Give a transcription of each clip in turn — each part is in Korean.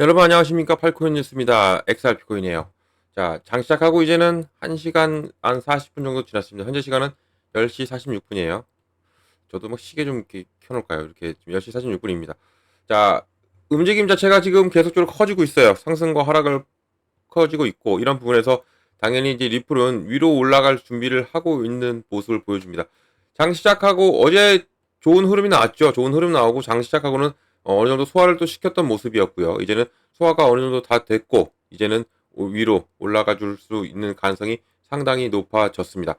여러분 안녕하십니까? 팔코인 뉴스입니다. XRP코인이에요. 자, 장 시작하고 이제는 1시간 한 40분 정도 지났습니다. 현재 시간은 10시 46분이에요. 저도 뭐 시계 좀 이렇게 켜놓을까요? 이렇게 지금 10시 46분입니다. 자, 움직임 자체가 지금 계속적으로 커지고 있어요. 상승과 하락을 커지고 있고, 이런 부분에서 당연히 이제 리플은 위로 올라갈 준비를 하고 있는 모습을 보여줍니다. 장 시작하고 어제 좋은 흐름이 나왔죠. 좋은 흐름 나오고 장 시작하고는 어느 정도 소화를 또 시켰던 모습이었고요. 이제는 소화가 어느 정도 다 됐고, 이제는 위로 올라가 줄 수 있는 가능성이 상당히 높아졌습니다.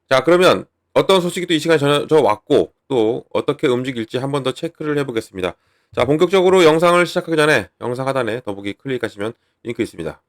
자, 그러면 어떤 소식이 또 이 시간에 전해져 왔고, 또 어떻게 움직일지 한 번 더 체크를 해보겠습니다. 자, 본격적으로 영상을 시작하기 전에 영상 하단에 더보기 클릭하시면 링크 있습니다.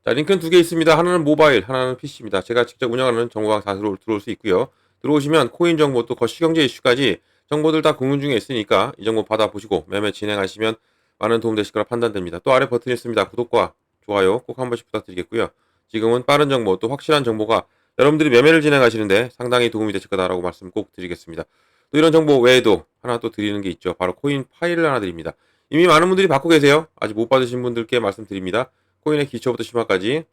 자, 링크는 두 개 있습니다. 하나는 모바일, 하나는 PC입니다. 제가 직접 운영하는 정보가 다 들어올 수 있고요. 들어오시면 코인 정보 또 거시경제 이슈까지 정보들 다 공유 중에 있으니까 이 정보 받아보시고 매매 진행하시면 많은 도움 되실 거라 판단됩니다. 또 아래 버튼이 있습니다. 구독과 좋아요 꼭 한 번씩 부탁드리겠고요. 지금은 빠른 정보 또 확실한 정보가 여러분들이 매매를 진행하시는데 상당히 도움이 되실 거다라고 말씀 꼭 드리겠습니다. 또 이런 정보 외에도 하나 또 드리는 게 있죠. 바로 코인 파일을 하나 드립니다. 이미 많은 분들이 받고 계세요. 아직 못 받으신 분들께 말씀드립니다. 코인의 기초부터 심화까지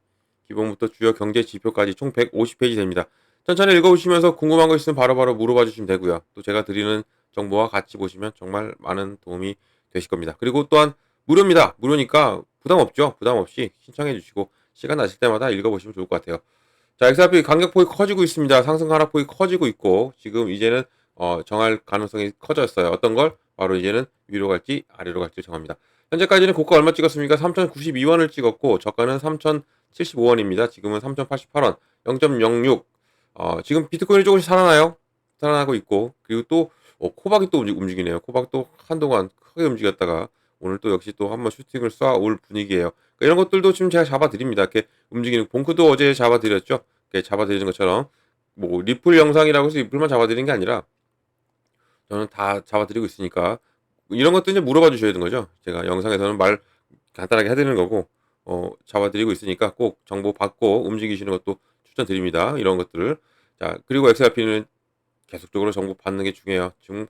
기본부터 주요 경제 지표까지 총 150페이지 됩니다. 천천히 읽어보시면서 궁금한 거 있으면 바로바로 물어봐 주시면 되고요. 또 제가 드리는 정보와 같이 보시면 정말 많은 도움이 되실 겁니다. 그리고 또한 무료입니다. 무료니까 부담 없죠. 부담 없이 신청해 주시고 시간 나실 때마다 읽어보시면 좋을 것 같아요. 자, XRP 간격폭이 커지고 있습니다. 상승 하락폭이 커지고 있고 지금 이제는 정할 가능성이 커졌어요. 어떤 걸? 바로 이제는 위로 갈지 아래로 갈지 정합니다. 현재까지는 고가 얼마 찍었습니까? 3,092원을 찍었고 저가는 3,075원입니다. 지금은 3,088원, 0.06. 지금 비트코인이 조금씩 살아나요? 살아나고 있고 그리고 또 코박이 또 움직이네요. 코박도 한동안 크게 움직였다가 오늘 또 역시 또 한번 슈팅을 쏴올 분위기예요. 그러니까 이런 것들도 지금 제가 잡아드립니다. 이렇게 움직이는 봉크도 어제 잡아드렸죠. 이렇게 잡아드리는 것처럼 뭐 리플 영상이라고 해서 리플만 잡아드리는 게 아니라 저는 다 잡아드리고 있으니까 이런 것도 이제 물어봐 주셔야 되는 거죠. 제가 영상에서는 말 간단하게 해드리는 거고 잡아드리고 있으니까 꼭 정보 받고 움직이시는 것도 추천드립니다. 이런 것들을. 자, 그리고 XRP는 계속적으로 정보 받는 게 중요해요. 지금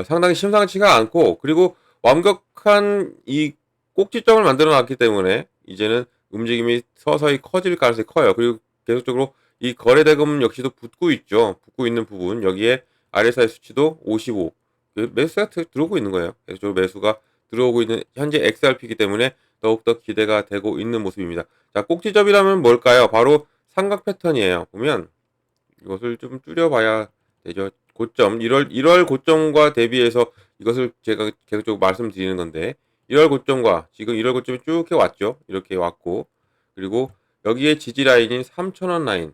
상당히 심상치가 않고 그리고 완벽한 이 꼭지점을 만들어 놨기 때문에 이제는 움직임이 서서히 커질 가능성이 커요. 그리고 계속적으로 이 거래대금 역시도 붙고 있죠. 붙고 있는 부분 여기에 RSI 수치도 55. 매수가 들어오고 있는 거예요. 계속적으로 매수가 들어오고 있는 현재 XRP이기 때문에 더욱더 기대가 되고 있는 모습입니다. 자, 꼭지점이라면 뭘까요? 바로 삼각 패턴이에요. 보면 이것을 좀 줄여봐야 되죠. 고점 1월 고점과 대비해서 이것을 제가 계속적으로 말씀드리는 건데 1월 고점과 지금 1월 고점이 쭉 해왔죠. 이렇게 왔고 그리고 여기에 지지 라인인 3,000원 라인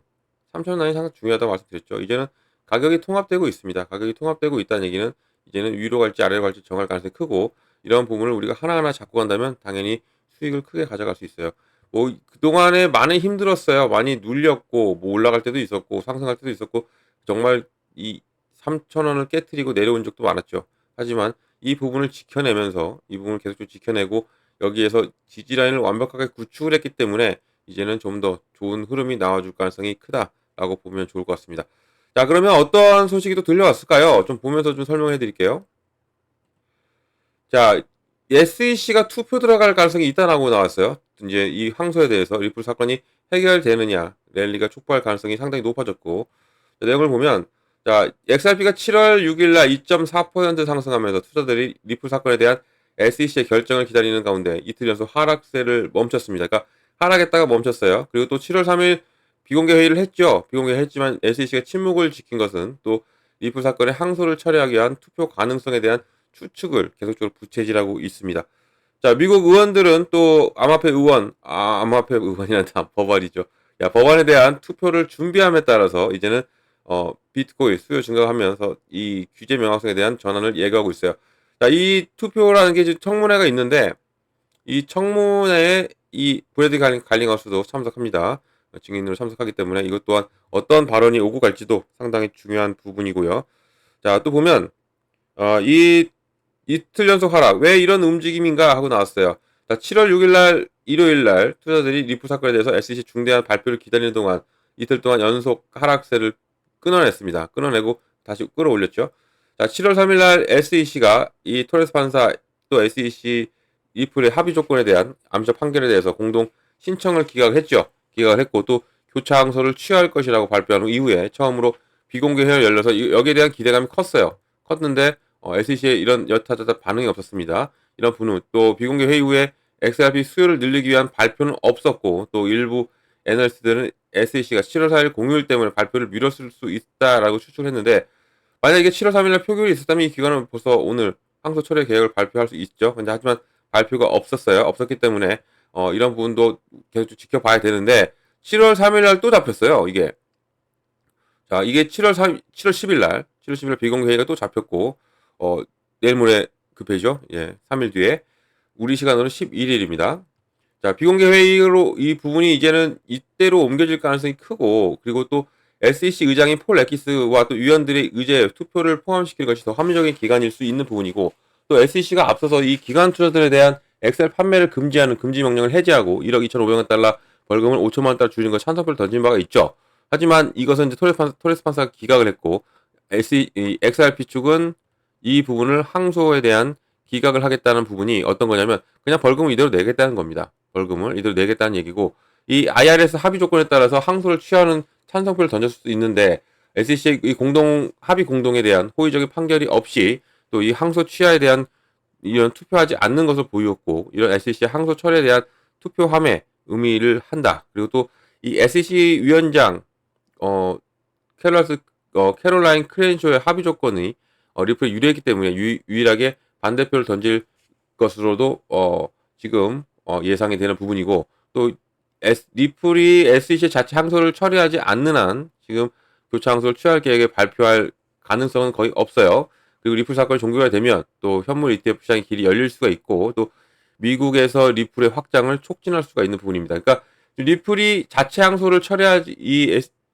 3,000원 라인이 상당히 중요하다고 말씀드렸죠. 이제는 가격이 통합되고 있습니다. 가격이 통합되고 있다는 얘기는 이제는 위로 갈지 아래로 갈지 정할 가능성이 크고 이런 부분을 우리가 하나하나 잡고 간다면 당연히 수익을 크게 가져갈 수 있어요. 뭐 그동안에 많이 힘들었어요. 많이 눌렸고 뭐 올라갈 때도 있었고 상승할 때도 있었고 정말 이 3,000원을 깨트리고 내려온 적도 많았죠. 하지만 이 부분을 지켜내면서 이 부분을 계속 지켜내고 여기에서 지지라인을 완벽하게 구축을 했기 때문에 이제는 좀 더 좋은 흐름이 나와줄 가능성이 크다라고 보면 좋을 것 같습니다. 자, 그러면 어떠한 소식이 또 들려왔을까요? 좀 보면서 좀 설명해 드릴게요. 자, SEC가 투표 들어갈 가능성이 있다라고 나왔어요. 이제 이 항소에 대해서 리플 사건이 해결되느냐, 랠리가 촉발 가능성이 상당히 높아졌고, 자, 내용을 보면, 자, XRP가 7월 6일 날 2.4% 상승하면서 투자들이 리플 사건에 대한 SEC의 결정을 기다리는 가운데 이틀 연속 하락세를 멈췄습니다. 그러니까 하락했다가 멈췄어요. 그리고 또 7월 3일 비공개 회의를 했죠. 비공개 했지만 SEC가 침묵을 지킨 것은 또 리플 사건의 항소를 처리하기 위한 투표 가능성에 대한 추측을 계속적으로 부채질하고 있습니다. 자, 미국 의원들은 또 암호화폐 의원이란다. 법안이죠. 야, 법안에 대한 투표를 준비함에 따라서 이제는 비트코인 수요 증가하면서 이 규제 명확성에 대한 전환을 예고하고 있어요. 자, 이 투표라는 게 지금 청문회가 있는데 이 청문회에 이 브래드 갈링하우스도 참석합니다. 증인으로 참석하기 때문에 이것 또한 어떤 발언이 오고 갈지도 상당히 중요한 부분이고요. 자, 또 보면 이 이틀 연속 하락 왜 이런 움직임인가 하고 나왔어요. 자, 7월 6일 날 일요일 날 투자들이 리플 사건에 대해서 SEC 중대한 발표를 기다리는 동안 이틀 동안 연속 하락세를 끊어냈습니다. 끊어내고 다시 끌어올렸죠. 자, 7월 3일 날 SEC가 이 토레스 판사 또 SEC 리플의 합의 조건에 대한 암시적 판결에 대해서 공동 신청을 기각했죠. 기각을 했고 또 교차 항소를 취하할 것이라고 발표한 후 이후에 처음으로 비공개 회의를 열려서 여기에 대한 기대감이 컸어요. 컸는데 SEC의 이런 여타저타 반응이 없었습니다. 이런 분은 또 비공개 회의 후에 XRP 수요를 늘리기 위한 발표는 없었고 또 일부 애널리스트들은 SEC가 7월 4일 공휴일 때문에 발표를 미뤘을 수 있다라고 추측했는데 만약 이게 7월 3일 날 표결이 있었다면 이 기관은 벌써 오늘 항소 처리 계획을 발표할 수 있죠. 근데 하지만 발표가 없었어요. 없었기 때문에 이런 부분도 계속 지켜봐야 되는데 7월 3일 날 또 잡혔어요. 이게 자 이게 7월 10일 날 7월 10일 날 비공개 회의가 또 잡혔고 내일 모레 급회죠. 예, 3일 뒤에 우리 시간으로 11일입니다. 자, 비공개 회의로 이 부분이 이제는 이때로 옮겨질 가능성이 크고 그리고 또 SEC 의장인 폴 레키스와 또 위원들의 의제 투표를 포함시킬 것이 더 합리적인 기간일 수 있는 부분이고 또 SEC가 앞서서 이 기관 투자들에 대한 엑셀 판매를 금지하는 금지 명령을 해제하고 1억 2,500만 달러 벌금을 5천만 달러 줄이는 것 찬성표를 던진 바가 있죠. 하지만 이것은 이제 토레스 판사가 기각을 했고 XRP 측은 이 부분을 항소에 대한 기각을 하겠다는 부분이 어떤 거냐면 그냥 벌금을 이대로 내겠다는 겁니다. 벌금을 이대로 내겠다는 얘기고 이 IRS 합의 조건에 따라서 항소를 취하는 찬성표를 던졌을 수 있는데 SEC의 이 합의 공동에 대한 호의적인 판결이 없이 또 이 항소 취하에 대한 이런 투표하지 않는 것을 보였고 이런 SEC 항소 처리에 대한 투표함에 의미를 한다. 그리고 또 이 SEC 위원장 캐롤라인 크렌쇼의 합의 조건이 리플에 유리했기 때문에 유일하게 반대표를 던질 것으로도 지금 예상이 되는 부분이고 또 리플이 SEC 자체 항소를 처리하지 않는 한 지금 교차 항소를 취할 계획에 발표할 가능성은 거의 없어요. 그리고 리플 사건이 종결이 되면 또 현물 ETF 시장의 길이 열릴 수가 있고 또 미국에서 리플의 확장을 촉진할 수가 있는 부분입니다. 그러니까 리플이 자체 항소를 처리하지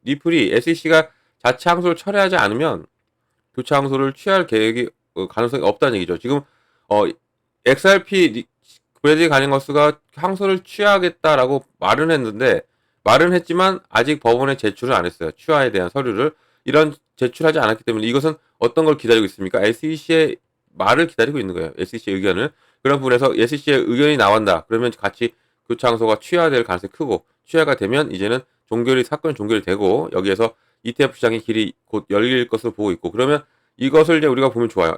리플이 SEC가 자체 항소를 처리하지 않으면 교차 항소를 취할 계획이 가능성이 없다는 얘기죠. 지금 XRP 브래디 가닝어스가 항소를 취하겠다라고 말은 했지만 아직 법원에 제출을 안 했어요. 취하에 대한 서류를 이런 제출하지 않았기 때문에 이것은 어떤 걸 기다리고 있습니까? SEC의 말을 기다리고 있는 거예요. SEC의 의견을. 그런 부분에서 SEC의 의견이 나온다. 그러면 같이 교차 항소가 취하될 가능성이 크고 취하가 되면 이제는 사건이 종결이 되고 여기에서 ETF 시장의 길이 곧 열릴 것으로 보고 있고 그러면 이것을 이제 우리가 보면 좋아요.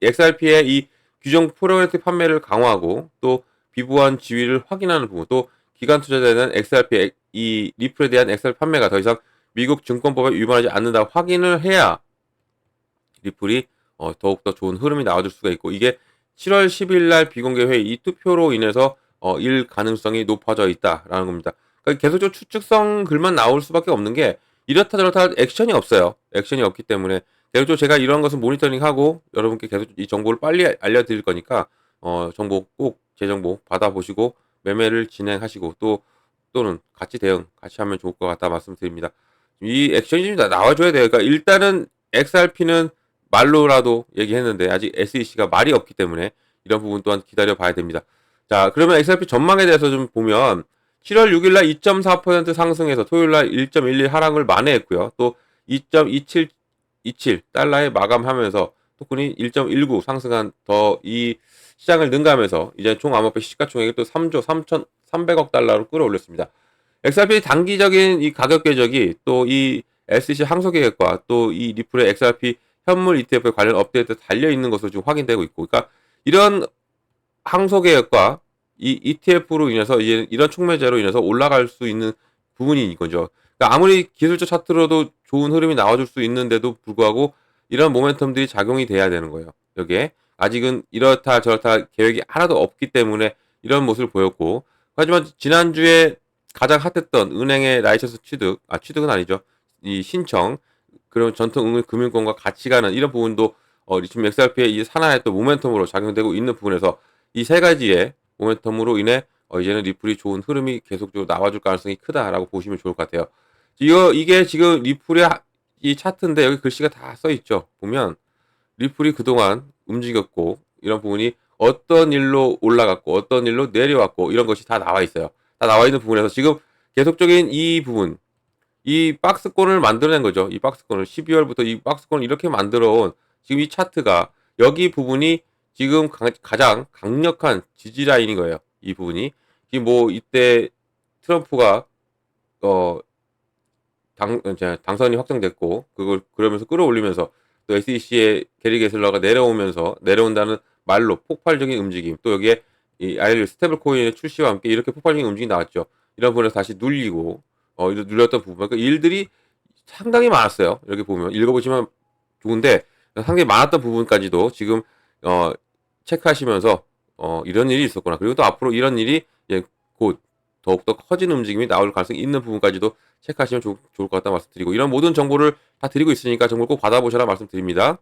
XRP의 이 규정 프로그래티 판매를 강화하고 또 비보안 지위를 확인하는 부분 또 기관 투자자에 대한 XRP 이 리플에 대한 XRP 판매가 더 이상 미국 증권법에 위반하지 않는다 확인을 해야 리플이 더욱더 좋은 흐름이 나와줄 수가 있고 이게 7월 10일 날 비공개 회의 이 투표로 인해서 일 가능성이 높아져 있다라는 겁니다. 그러니까 계속적으로 추측성 글만 나올 수밖에 없는 게 이렇다 저렇다 액션이 없어요. 액션이 없기 때문에 계속적으로 제가 이런 것은 모니터링하고 여러분께 계속 이 정보를 빨리 알려드릴 거니까 정보 꼭 제 정보 받아보시고 매매를 진행하시고 또는 같이 하면 좋을 것 같다 말씀드립니다. 이 액션이 좀 나와줘야 돼요. 그러니까 일단은 XRP는 말로라도 얘기했는데 아직 SEC가 말이 없기 때문에 이런 부분 또한 기다려 봐야 됩니다. 자, 그러면 XRP 전망에 대해서 좀 보면 7월 6일 날 2.4% 상승해서 토요일 날 1.11 하락을 만회했고요. 또 2.27 달러에 마감하면서 토큰이 1.19 상승한 이 시장을 능가하면서 이제 총 암호화폐 시가총액이 또 3조 3,300억 달러로 끌어올렸습니다. XRP 단기적인 이 가격 궤적이 또 이 SEC 항소 계획과 또 이 리플의 XRP 현물 ETF 관련 업데이트 달려 있는 것으로 지금 확인되고 있고, 그러니까 이런 항소 계획과 이 ETF로 인해서 이제 이런 촉매제로 인해서 올라갈 수 있는 부분이 이거죠. 그러니까 아무리 기술적 차트로도 좋은 흐름이 나와줄 수 있는데도 불구하고 이런 모멘텀들이 작용이 돼야 되는 거예요. 여기에 아직은 이렇다 저렇다 계획이 하나도 없기 때문에 이런 모습을 보였고, 하지만 지난주에 가장 핫했던 은행의 라이선스 취득은 아니죠. 이 신청, 그런 전통 금융권과 같이 가는 이런 부분도 지금 XRP의 이 산하의 또 모멘텀으로 작용되고 있는 부분에서 이 세 가지의 모멘텀으로 인해 이제는 리플이 좋은 흐름이 계속적으로 나와줄 가능성이 크다라고 보시면 좋을 것 같아요. 이게 지금 리플의 이 차트인데 여기 글씨가 다 써 있죠. 보면 리플이 그동안 움직였고 이런 부분이 어떤 일로 올라갔고 어떤 일로 내려왔고 이런 것이 다 나와 있어요. 다 나와 있는 부분에서 지금 계속적인 이 부분 이 박스권을 만들어낸 거죠. 이 박스권을 12월부터 이 박스권을 이렇게 만들어 온 지금 이 차트가 여기 부분이 지금 가장 강력한 지지 라인인 거예요. 이 부분이. 지금 뭐 이때 트럼프가 어 당선이 확정됐고 그걸 그러면서 끌어올리면서 또 SEC의 게리 게슬러가 내려온다는 말로 폭발적인 움직임, 또 여기에 이 IL 스테이블 코인의 출시와 함께 이렇게 폭발적인 움직임이 나왔죠. 이런 부분에서 다시 눌리고 눌렸던 부분, 그 일들이 상당히 많았어요. 이렇게 보면 읽어보시면 좋은데 상당히 많았던 부분까지도 지금 어 체크하시면서 이런 일이 있었구나. 그리고 또 앞으로 이런 일이 곧 더욱더 커진 움직임이 나올 가능성이 있는 부분까지도 체크하시면 좋을 것 같다 말씀드리고, 이런 모든 정보를 다 드리고 있으니까 정보를 꼭 받아보셔라 말씀드립니다.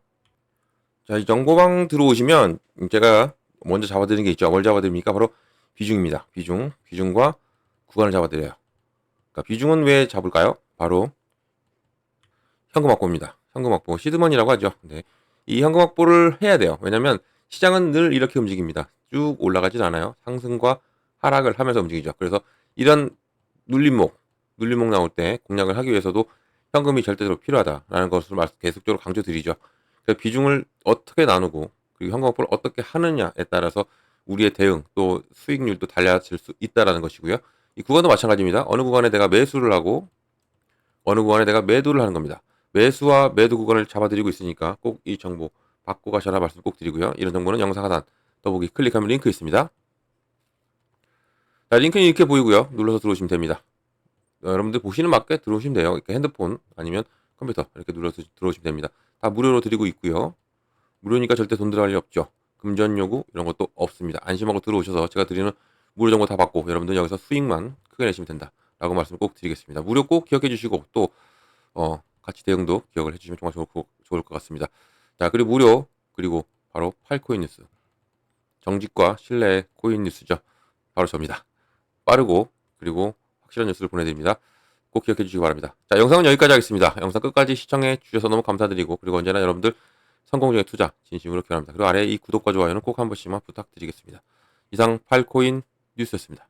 자, 이 정보방 들어오시면 제가 먼저 잡아드리는 게 있죠. 뭘 잡아드립니까? 바로 비중입니다. 비중과 구간을 잡아드려요. 그러니까 비중은 왜 잡을까요? 바로 현금 확보입니다. 현금 확보, 시드머니라고 하죠. 네. 이 현금 확보를 해야 돼요. 왜냐면 시장은 늘 이렇게 움직입니다. 쭉 올라가진 않아요. 상승과 하락을 하면서 움직이죠. 그래서 이런 눌림목 나올 때 공략을 하기 위해서도 현금이 절대적으로 필요하다라는 것을 계속적으로 강조드리죠. 그래서 비중을 어떻게 나누고 그리고 현금 확보를 어떻게 하느냐에 따라서 우리의 대응 또 수익률도 달라질 수 있다라는 것이고요. 이 구간도 마찬가지입니다. 어느 구간에 내가 매수를 하고 어느 구간에 내가 매도를 하는 겁니다. 매수와 매도 구간을 잡아드리고 있으니까 꼭 이 정보 받고 가셔라 말씀 꼭 드리고요. 이런 정보는 영상 하단 더보기 클릭하면 링크 있습니다. 자, 링크는 이렇게 보이고요. 눌러서 들어오시면 됩니다. 여러분들 보시는 맞게 들어오시면 돼요. 이렇게 핸드폰 아니면 컴퓨터 이렇게 눌러서 들어오시면 됩니다. 다 무료로 드리고 있고요. 무료니까 절대 돈 들어갈 일 없죠. 금전 요구 이런 것도 없습니다. 안심하고 들어오셔서 제가 드리는 무료 정보 다 받고 여러분들 여기서 수익만 크게 내시면 된다라고 말씀 꼭 드리겠습니다. 무료 꼭 기억해 주시고 또 같이 대응도 기억을 해주시면 정말 좋을 것 같습니다. 자, 그리고 무료, 그리고 바로 팔코인 뉴스, 정직과 신뢰의 코인 뉴스죠. 바로 저입니다. 빠르고 그리고 확실한 뉴스를 보내드립니다. 꼭 기억해 주시기 바랍니다. 자, 영상은 여기까지 하겠습니다. 영상 끝까지 시청해 주셔서 너무 감사드리고, 그리고 언제나 여러분들 성공적인 투자 진심으로 기원합니다. 그리고 아래 이 구독과 좋아요는 꼭 한 번씩만 부탁드리겠습니다. 이상 팔코인 뉴스였습니다.